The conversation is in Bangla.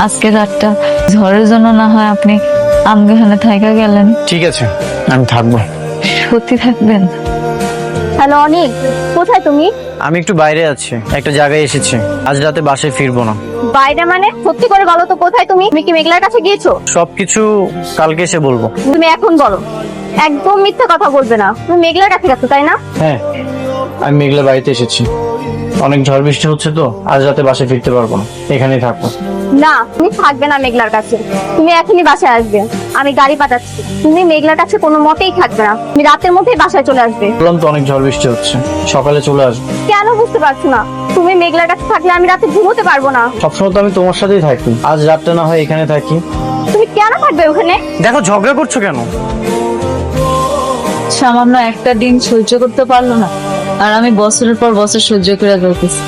আজকে রাতটা ঝড়ের জন্য না হয় আপনি আমগাহানে থাইকা গেলেন। ঠিক আছে, আমি থাকবো। সত্যি থাকবেন? হ্যালো অনিক, কোথায় তুমি? আমি একটু বাইরে আছি, একটা জায়গায় এসেছি। আজ রাতে বাসায় ফিরবো না। বাইরে মানে? সত্যি করে বলো তো কোথায় তুমি? তুমি কি মেঘলার কাছে গিয়েছো? সবকিছু কালকে এসে বলবো। তুমি এখন বলো, একদম মিথ্যা কথা বলবে না। তুমি মেঘলার কাছে গেছো তাই না? হ্যাঁ, আমি মেঘলা বাড়িতে এসেছি। অনেক ঝড় বৃষ্টি হচ্ছে তো আজ রাতে বাসায় ফিরতে পারবো না, এখানেই থাকবো। না, তুমি থাকবে না মেঘলার কাছে। তুমি এখনই বাসায় আসবে, আমি গাড়ি পাঠাচ্ছি। তুমি মেঘলার কাছে কোনো মতেই থাকবে না, তুমি রাতের মধ্যেই বাসায় চলে আসবে। বললাম তো অনেক ঝড় বৃষ্টি হচ্ছে, সকালে চলে আসবো। কেন বুঝতে পারছো না? তুমি মেঘলার কাছে থাকলে আমি রাতে ঘুমোতে পারবো না। সবসময় তো আমি তোমার সাথেই থাকি, আজ রাতটা না হয় এখানে থাকি। তুমি কেন থাকবে ওখানে? দেখো ঝগড়া করছো কেন? সামান্য একটা দিন সহ্য করতে পারলো না, আর আমি বছরের পর বছর সহ্য করে যাইতেছি।